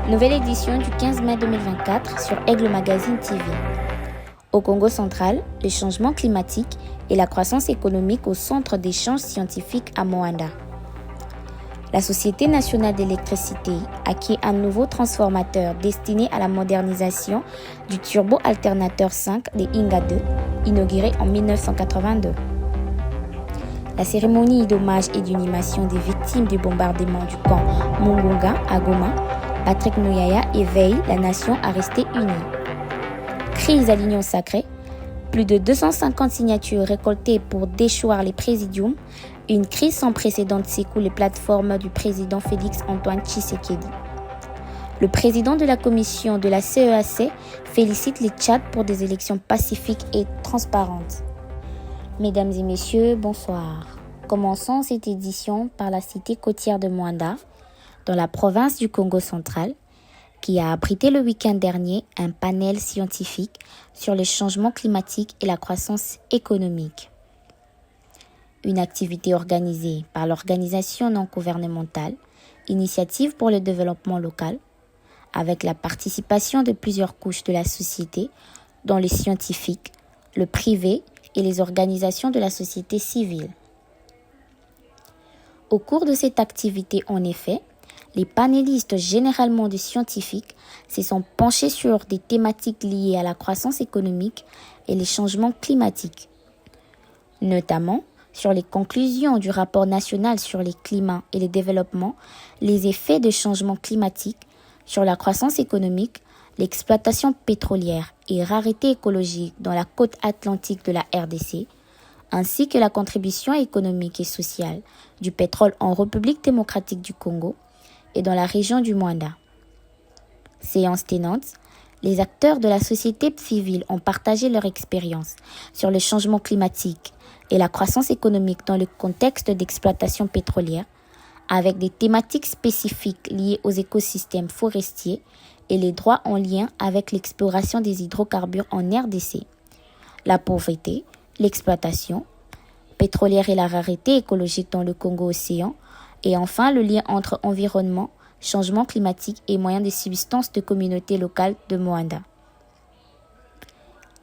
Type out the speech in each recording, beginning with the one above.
Nouvelle édition du 15 mai 2024 sur Aigle Magazine TV. Au Congo central, le changement climatique et la croissance économique au centre d'échanges scientifiques à Moanda. La Société nationale d'électricité acquiert un nouveau transformateur destiné à la modernisation du turbo-alternateur 5 des Inga 2, inauguré en 1982. La cérémonie d'hommage et d'inhumation des victimes du bombardement du camp Mungunga à Goma, Patrick Muyaya éveille la nation à rester unie. Crise à l'union sacrée, plus de 250 signatures récoltées pour déchoir les présidiums, une crise sans précédent secoue les plateformes du président Félix-Antoine Tshisekedi. Le président de la commission de la CEAC félicite les Tchad pour des élections pacifiques et transparentes. Mesdames et messieurs, bonsoir. Commençons cette édition par la cité côtière de Moanda, dans la province du Congo central, qui a abrité le week-end dernier un panel scientifique sur les changements climatiques et la croissance économique. Une activité organisée par l'organisation non gouvernementale Initiative pour le développement local, avec la participation de plusieurs couches de la société, dont les scientifiques, le privé et les organisations de la société civile. Au cours de cette activité, en effet, les panélistes, généralement des scientifiques, se sont penchés sur des thématiques liées à la croissance économique et les changements climatiques, notamment sur les conclusions du rapport national sur les climats et le développement, les effets de changements climatiques sur la croissance économique, l'exploitation pétrolière et rareté écologique dans la côte atlantique de la RDC, ainsi que la contribution économique et sociale du pétrole en République démocratique du Congo et dans la région du Moanda. Séance tenante, les acteurs de la société civile ont partagé leur expérience sur le changement climatique et la croissance économique dans le contexte d'exploitation pétrolière, avec des thématiques spécifiques liées aux écosystèmes forestiers et les droits en lien avec l'exploration des hydrocarbures en RDC, la pauvreté, l'exploitation pétrolière et la rareté écologique dans le Congo-Océan, et enfin le lien entre environnement, changement climatique et moyens de subsistance de communautés locales de Moanda.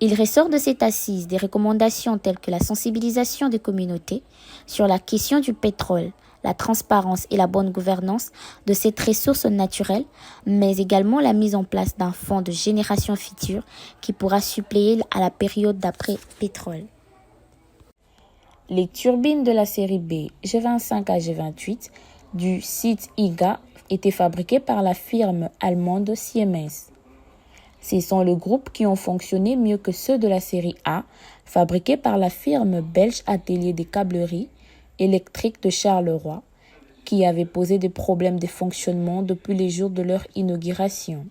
Il ressort de cette assise des recommandations telles que la sensibilisation des communautés sur la question du pétrole, la transparence et la bonne gouvernance de cette ressource naturelle, mais également la mise en place d'un fonds de génération future qui pourra suppléer à la période d'après-pétrole. Les turbines de la série B G25 à G28 du site IGA étaient fabriquées par la firme allemande Siemens. Ce sont les groupes qui ont fonctionné mieux que ceux de la série A, fabriqués par la firme belge Atelier des câbleries électriques de Charleroi, qui avait posé des problèmes de fonctionnement depuis les jours de leur inauguration.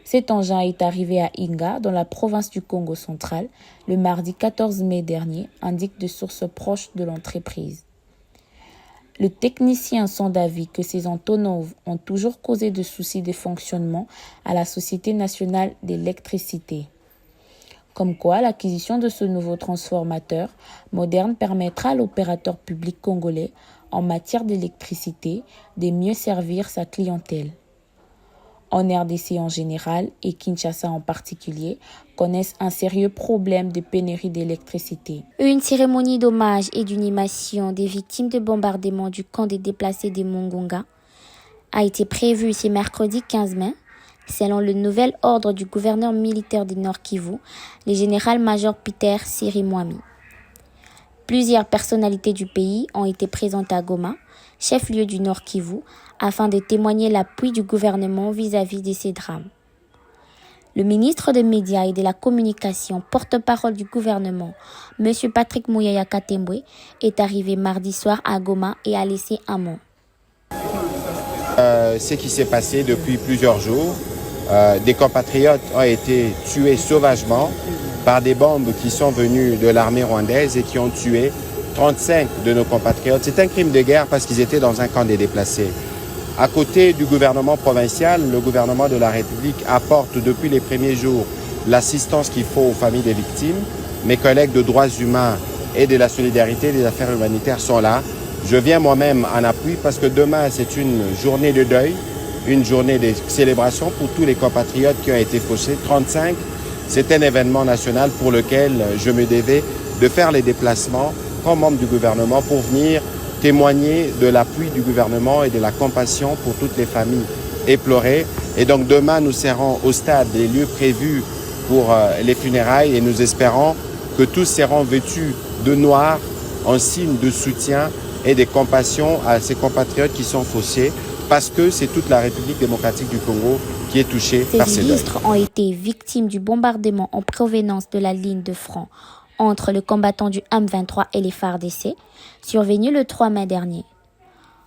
Cet engin est arrivé à Inga, dans la province du Congo central, le mardi 14 mai dernier, indiquent des sources proches de l'entreprise. Le technicien sont d'avis que ces Antonov ont toujours causé de soucis de fonctionnement à la Société nationale d'électricité. Comme quoi, l'acquisition de ce nouveau transformateur moderne permettra à l'opérateur public congolais en matière d'électricité de mieux servir sa clientèle. En RDC en général et Kinshasa en particulier connaissent un sérieux problème de pénurie d'électricité. Une cérémonie d'hommage et d'inhumation des victimes de bombardement du camp des déplacés de Mungunga a été prévue ce mercredi 15 mai, selon le nouvel ordre du gouverneur militaire du Nord Kivu, le général-major Peter Sirimwami. Plusieurs personnalités du pays ont été présentes à Goma, chef-lieu du Nord Kivu, afin de témoigner l'appui du gouvernement vis-à-vis de ces drames. Le ministre des Médias et de la Communication, porte-parole du gouvernement, M. Patrick Muyaya Katembwe, est arrivé mardi soir à Goma et a laissé un mot. Ce qui s'est passé depuis plusieurs jours, des compatriotes ont été tués sauvagement par des bombes qui sont venues de l'armée rwandaise et qui ont tué 35 de nos compatriotes. C'est un crime de guerre parce qu'ils étaient dans un camp des déplacés. À côté du gouvernement provincial, le gouvernement de la République apporte depuis les premiers jours l'assistance qu'il faut aux familles des victimes. Mes collègues de droits humains et de la solidarité et des affaires humanitaires sont là. Je viens moi-même en appui parce que demain, c'est une journée de deuil une journée de célébration pour tous les compatriotes qui ont été fauchés. 35, c'est un événement national pour lequel je me devais de faire les déplacements comme membre du gouvernement pour venir témoigner de l'appui du gouvernement et de la compassion pour toutes les familles éplorées. Et donc demain, nous serons au stade des lieux prévus pour les funérailles et nous espérons que tous seront vêtus de noir en signe de soutien et de compassion à ces compatriotes qui sont fauchés, parce que c'est toute la République démocratique du Congo qui est touchée par ces deuils. Ces illustres ont été victimes du bombardement en provenance de la ligne de front entre le combattant du M23 et les FARDC, survenu le 3 mai dernier.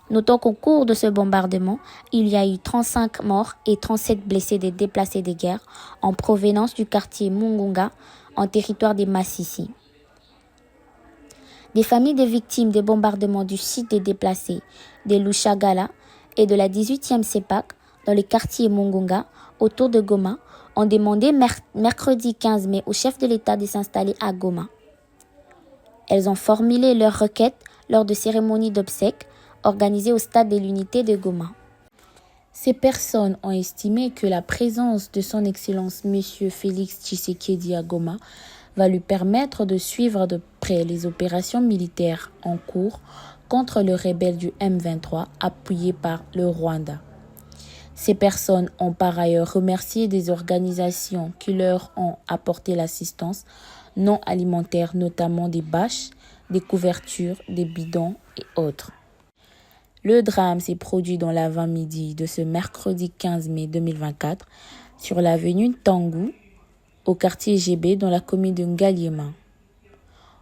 Notons qu'au cours de ce bombardement, il y a eu 35 morts et 37 blessés des déplacés de guerre en provenance du quartier Mungunga, en territoire des Massissi. Des familles de victimes des bombardements du site des déplacés des Lushagala et de la 18e CEPAC dans le quartier Mungunga, autour de Goma, ont demandé mercredi 15 mai au chef de l'État de s'installer à Goma. Elles ont formulé leur requête lors de cérémonies d'obsèques organisées au stade de l'unité de Goma. Ces personnes ont estimé que la présence de son Excellence M. Félix Tshisekedi à Goma va lui permettre de suivre de près les opérations militaires en cours contre le rebelle du M23 appuyé par le Rwanda. Ces personnes ont par ailleurs remercié des organisations qui leur ont apporté l'assistance non alimentaire, notamment des bâches, des couvertures, des bidons et autres. Le drame s'est produit dans l'avant-midi de ce mercredi 15 mai 2024 sur l'avenue Tangou, au quartier GB dans la commune de Ngaliema.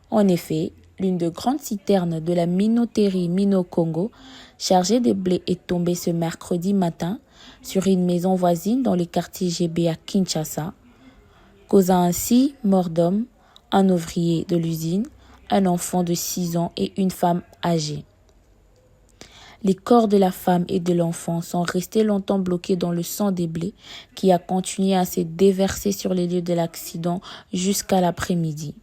En effet, l'une des grandes citernes de la minoterie Mino-Congo chargée de blé est tombée ce mercredi matin sur une maison voisine dans le quartier GB à Kinshasa, causant ainsi mort d'homme, un ouvrier de l'usine, un enfant de 6 ans et une femme âgée. Les corps de la femme et de l'enfant sont restés longtemps bloqués dans le sang des blés qui a continué à se déverser sur les lieux de l'accident jusqu'à l'après-midi.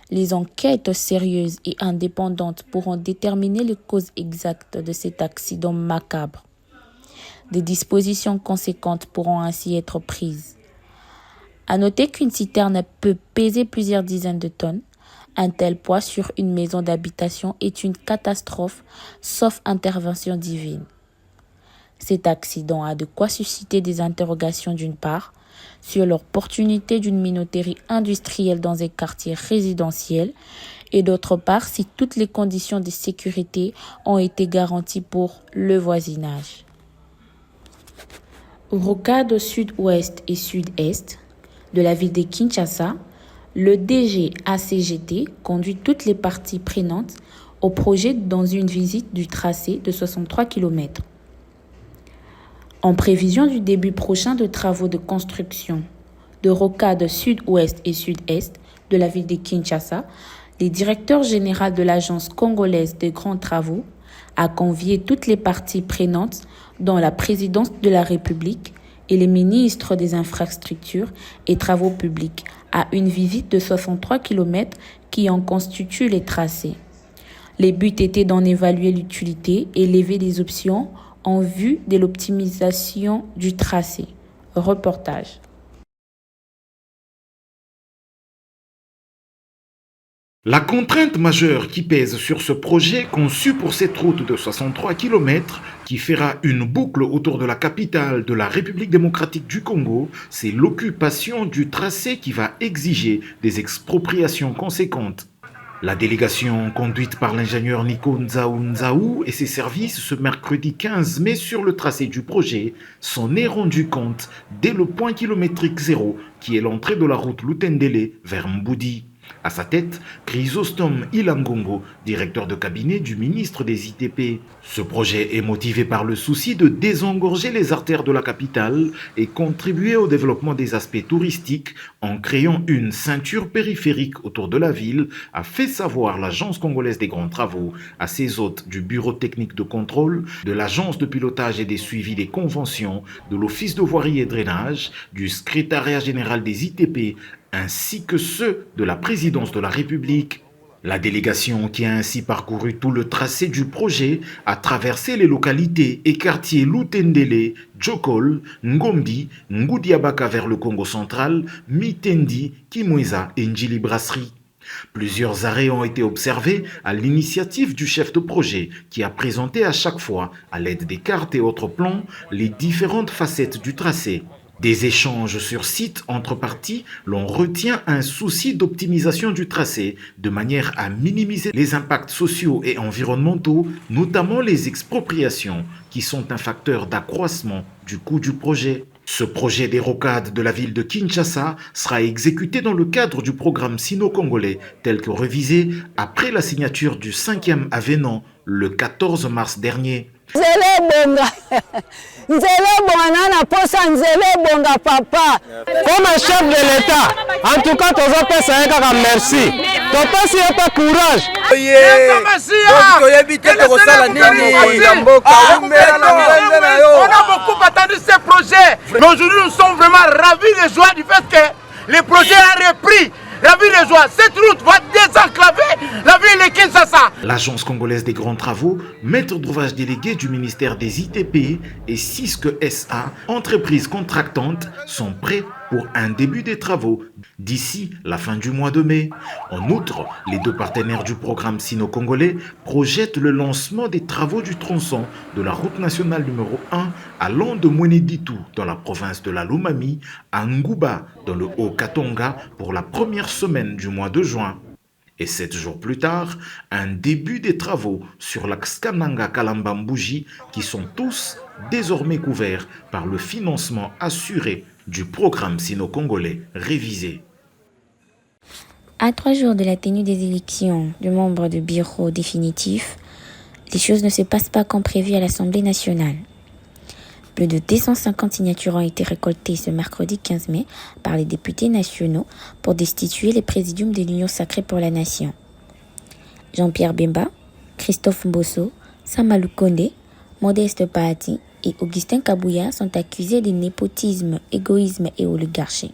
Les enquêtes sérieuses et indépendantes pourront déterminer les causes exactes de cet accident macabre. Des dispositions conséquentes pourront ainsi être prises. À noter qu'une citerne peut peser plusieurs dizaines de tonnes. Un tel poids sur une maison d'habitation est une catastrophe, sauf intervention divine. Cet accident a de quoi susciter des interrogations d'une part sur l'opportunité d'une minoterie industrielle dans un quartier résidentiel et d'autre part si toutes les conditions de sécurité ont été garanties pour le voisinage. Au rocade sud-ouest et sud-est de la ville de Kinshasa, le DG ACGT conduit toutes les parties prenantes au projet dans une visite du tracé de 63 km. En prévision du début prochain de travaux de construction de rocades sud-ouest et sud-est de la ville de Kinshasa, le directeur général de l'Agence congolaise des grands travaux a convié toutes les parties prenantes, dont la présidence de la République et les ministres des infrastructures et travaux publics, à une visite de 63 km qui en constitue les tracés. Les buts étaient d'en évaluer l'utilité et lever des options en vue de l'optimisation du tracé. Reportage. La contrainte majeure qui pèse sur ce projet conçu pour cette route de 63 km qui fera une boucle autour de la capitale de la République démocratique du Congo, c'est l'occupation du tracé qui va exiger des expropriations conséquentes. La délégation conduite par l'ingénieur Nico Nzaou et ses services ce mercredi 15 mai sur le tracé du projet s'en est rendu compte dès le point kilométrique 0 qui est l'entrée de la route Lutendele vers Mboudi. À sa tête, Chrysostome Ilangongo, directeur de cabinet du ministre des ITP. Ce projet est motivé par le souci de désengorger les artères de la capitale et contribuer au développement des aspects touristiques en créant une ceinture périphérique autour de la ville, a fait savoir l'Agence congolaise des grands travaux à ses hôtes du Bureau technique de contrôle, de l'Agence de pilotage et des suivis des conventions, de l'Office de voirie et drainage, du Secrétariat général des ITP, ainsi que ceux de la présidence de la République. La délégation qui a ainsi parcouru tout le tracé du projet a traversé les localités et quartiers Lutendele, Djokol, Ngombi, Ngoudiabaka vers le Congo central, Mitendi, Kimweza et Njili Brasserie. Plusieurs arrêts ont été observés à l'initiative du chef de projet qui a présenté à chaque fois, à l'aide des cartes et autres plans, les différentes facettes du tracé. Des échanges sur site entre parties, l'on retient un souci d'optimisation du tracé de manière à minimiser les impacts sociaux et environnementaux, notamment les expropriations, qui sont un facteur d'accroissement du coût du projet. Ce projet des rocades de la ville de Kinshasa sera exécuté dans le cadre du programme sino-congolais tel que révisé après la signature du 5e avenant le 14 mars dernier. Comme chef de l'État, en tout cas, merci. Courage. On a beaucoup attendu ces projets. Mais aujourd'hui, nous sommes vraiment ravis de joie du fait que le projet a repris. Ravis de joie. Cette route va désenclaver la ville de Kinshasa. L'Agence congolaise des grands travaux, maître d'ouvrage délégué du ministère des ITP et Cisque SA, entreprises contractantes, sont prêts pour un début des travaux d'ici la fin du mois de mai. En outre, les deux partenaires du programme sino-congolais projettent le lancement des travaux du tronçon de la route nationale numéro 1 allant de Mweneditu dans la province de la Lomami à Ngouba dans le Haut-Katonga pour la première semaine du mois de juin. Et 7 jours plus tard, un début des travaux sur l'axe Kananga-Kalamba-Mbouji qui sont tous désormais couverts par le financement assuré du programme sino-congolais révisé. À 3 jours de la tenue des élections du membre du bureau définitif, les choses ne se passent pas comme prévu à l'Assemblée nationale. Plus de 250 signatures ont été récoltées ce mercredi 15 mai par les députés nationaux pour destituer les présidiums de l'Union sacrée pour la nation. Jean-Pierre Bemba, Christophe Mbosso, Samalou Kondé, Modeste Pahati et Augustin Kabouya sont accusés de népotisme, égoïsme et oligarchie.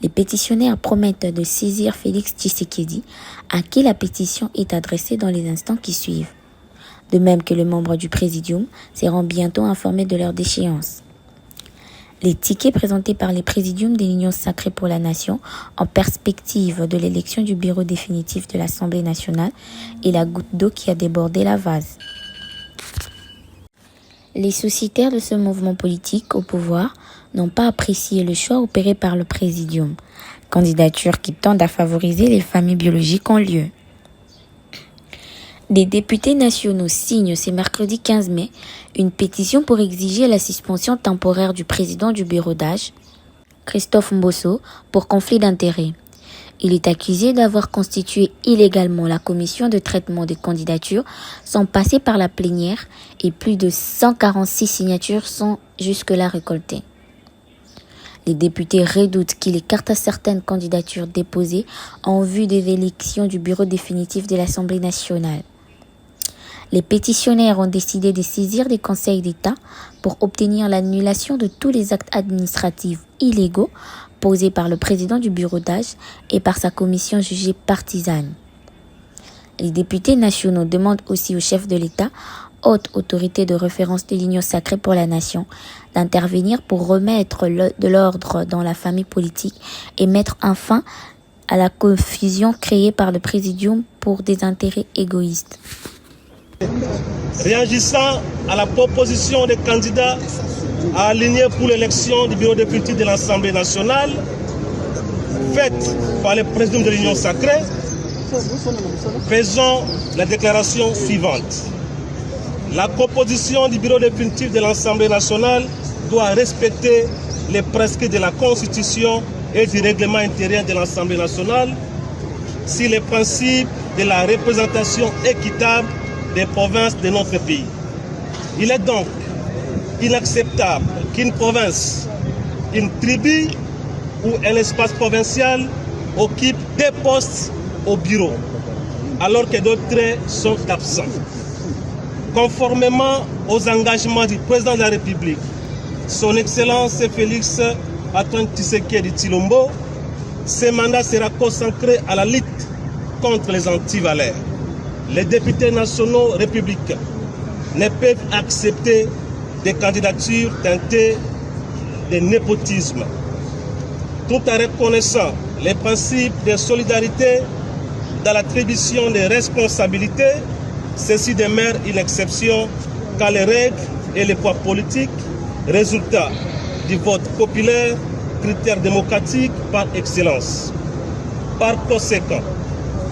Les pétitionnaires promettent de saisir Félix Tshisekedi, à qui la pétition est adressée dans les instants qui suivent. De même que les membres du présidium seront bientôt informés de leur déchéance. Les tickets présentés par les présidiums de l'Union sacrée pour la nation en perspective de l'élection du bureau définitif de l'Assemblée nationale est la goutte d'eau qui a débordé la vase. Les sociétaires de ce mouvement politique au pouvoir n'ont pas apprécié le choix opéré par le présidium, candidature qui tend à favoriser les familles biologiques en lieu. Des députés nationaux signent ce mercredi 15 mai une pétition pour exiger la suspension temporaire du président du bureau d'âge, Christophe Mbosso, pour conflit d'intérêts. Il est accusé d'avoir constitué illégalement la commission de traitement des candidatures sans passer par la plénière et plus de 146 signatures sont jusque-là récoltées. Les députés redoutent qu'il écarte certaines candidatures déposées en vue des élections du bureau définitif de l'Assemblée nationale. Les pétitionnaires ont décidé de saisir des conseils d'État pour obtenir l'annulation de tous les actes administratifs illégaux posés par le président du bureau d'âge et par sa commission jugée partisane. Les députés nationaux demandent aussi au chef de l'État, haute autorité de référence de l'Union sacrée pour la nation, d'intervenir pour remettre de l'ordre dans la famille politique et mettre un fin à la confusion créée par le présidium pour des intérêts égoïstes. Réagissant à la proposition des candidats à aligner pour l'élection du bureau définitif de l'Assemblée nationale, faite par le président de l'Union sacrée, faisons la déclaration suivante. La composition du bureau définitif de l'Assemblée nationale doit respecter les prescrits de la Constitution et du règlement intérieur de l'Assemblée nationale sur les principes de la représentation équitable des provinces de notre pays. Il est donc inacceptable qu'une province, une tribu ou un espace provincial occupe des postes au bureau, alors que d'autres sont absents. Conformément aux engagements du président de la République, son Excellence Félix Antoine Tshisekedi Tshilombo, ce mandat sera consacré à la lutte contre les antivalaires. Les députés nationaux républicains ne peuvent accepter des candidatures teintées de népotisme. Tout en reconnaissant les principes de solidarité dans l'attribution des responsabilités, ceci demeure une exception quand les règles et les poids politiques, résultat du vote populaire, critère démocratique par excellence. Par conséquent,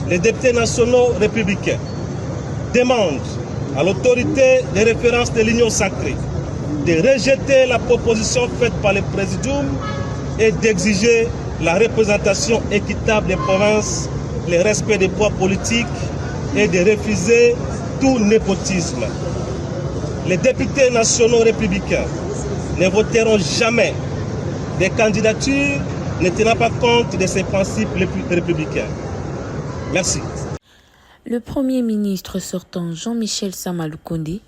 les députés nationaux républicains demandent à l'autorité de référence de l'Union sacrée de rejeter la proposition faite par le Présidium et d'exiger la représentation équitable des provinces, le respect des poids politiques et de refuser tout népotisme. Les députés nationaux républicains ne voteront jamais des candidatures ne tenant pas compte de ces principes républicains. Merci. Le Premier ministre sortant Jean-Michel Sama Lukonde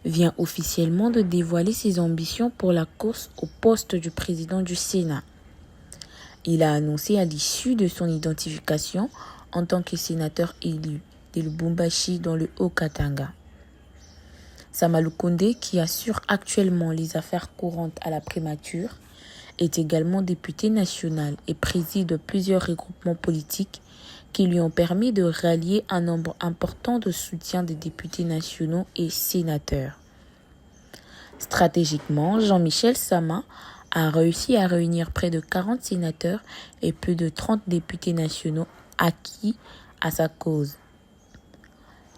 vient officiellement de dévoiler ses ambitions pour la course au poste du président du Sénat. Il a annoncé à l'issue de son identification en tant que sénateur élu de Lubumbashi dans le Haut-Katanga. Sama Lukonde, qui assure actuellement les affaires courantes à la primature, est également député national et préside plusieurs regroupements politiques qui lui ont permis de rallier un nombre important de soutiens des députés nationaux et sénateurs. Stratégiquement, Jean-Michel Sama a réussi à réunir près de 40 sénateurs et plus de 30 députés nationaux acquis à sa cause.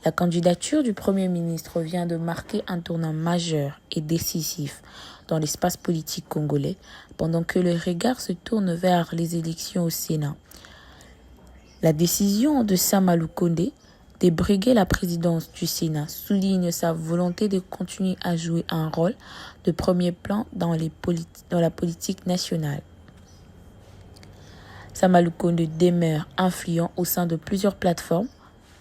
La candidature du Premier ministre vient de marquer un tournant majeur et décisif dans l'espace politique congolais, pendant que le regard se tourne vers les élections au Sénat. La décision de Sama Lukonde de briguer la présidence du Sénat souligne sa volonté de continuer à jouer un rôle de premier plan dans la politique nationale. Sama Lukonde demeure influent au sein de plusieurs plateformes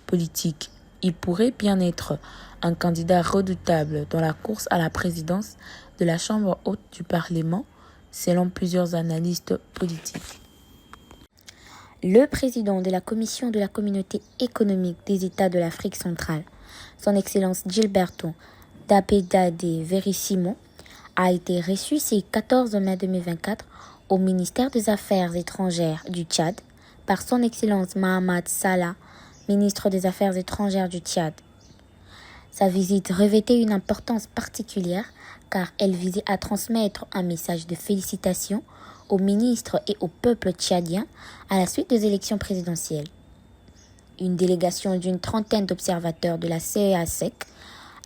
politiques. Il pourrait bien être un candidat redoutable dans la course à la présidence de la Chambre haute du Parlement, selon plusieurs analystes politiques. Le président de la Commission de la Communauté économique des États de l'Afrique centrale, son Excellence Gilberto Dapedade Verissimo, a été reçu ce 14 mai 2024 au ministère des Affaires étrangères du Tchad par son Excellence Mahamad Salah, ministre des Affaires étrangères du Tchad. Sa visite revêtait une importance particulière car elle visait à transmettre un message de félicitations au ministre et au peuple tchadien à la suite des élections présidentielles. Une délégation d'une trentaine d'observateurs de la CEASEC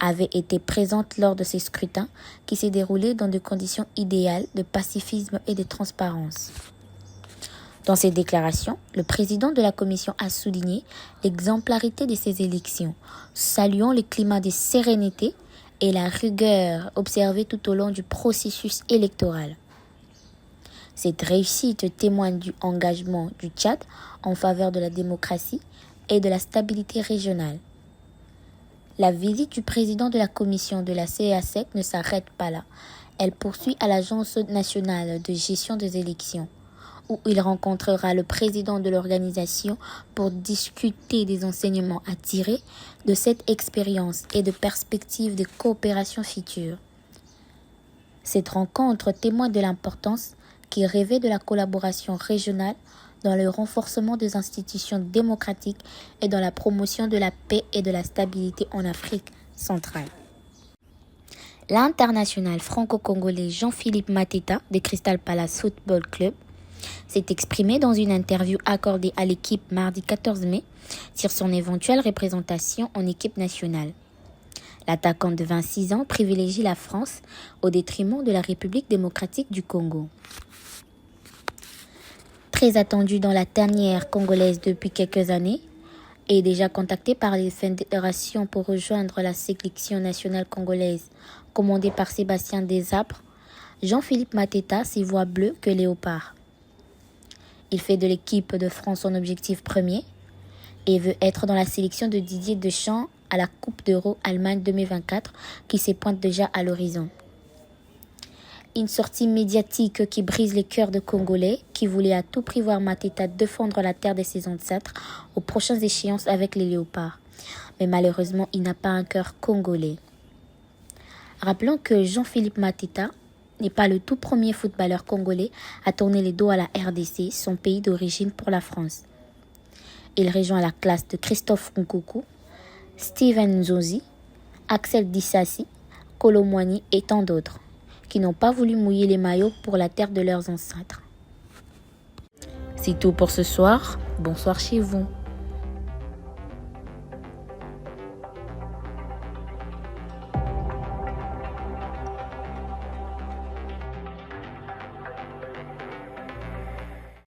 avait été présente lors de ces scrutins qui s'est déroulés dans des conditions idéales de pacifisme et de transparence. Dans ses déclarations, le président de la commission a souligné l'exemplarité de ces élections, saluant le climat de sérénité et la rigueur observée tout au long du processus électoral. Cette réussite témoigne du engagement du Tchad en faveur de la démocratie et de la stabilité régionale. La visite du président de la commission de la CEASEC ne s'arrête pas là. Elle poursuit à l'Agence nationale de gestion des élections, où il rencontrera le président de l'organisation pour discuter des enseignements à tirer de cette expérience et de perspectives de coopération future. Cette rencontre témoigne de l'importance qui revêt de la collaboration régionale dans le renforcement des institutions démocratiques et dans la promotion de la paix et de la stabilité en Afrique centrale. L'international franco-congolais Jean-Philippe Mateta de Crystal Palace Football Club s'est exprimé dans une interview accordée à l'équipe mardi 14 mai sur son éventuelle représentation en équipe nationale. L'attaquant de 26 ans privilégie la France au détriment de la République démocratique du Congo. Très attendu dans la tanière congolaise depuis quelques années et déjà contacté par les fédérations pour rejoindre la sélection nationale congolaise commandée par Sébastien Desabre, Jean-Philippe Mateta s'y voit bleu que léopard. Il fait de l'équipe de France son objectif premier et veut être dans la sélection de Didier Deschamps à la Coupe d'Euro Allemagne 2024 qui se pointe déjà à l'horizon. Une sortie médiatique qui brise les cœurs de Congolais qui voulaient à tout prix voir Mateta défendre la terre de ses ancêtres aux prochaines échéances avec les Léopards. Mais malheureusement, il n'a pas un cœur congolais. Rappelons que Jean-Philippe Mateta n'est pas le tout premier footballeur congolais à tourner les dos à la RDC, son pays d'origine pour la France. Il rejoint la classe de Christophe Nkunku, Steven Nzozi, Axel Dissassi, Kolo Muani et tant d'autres, qui n'ont pas voulu mouiller les maillots pour la terre de leurs ancêtres. C'est tout pour ce soir. Bonsoir chez vous.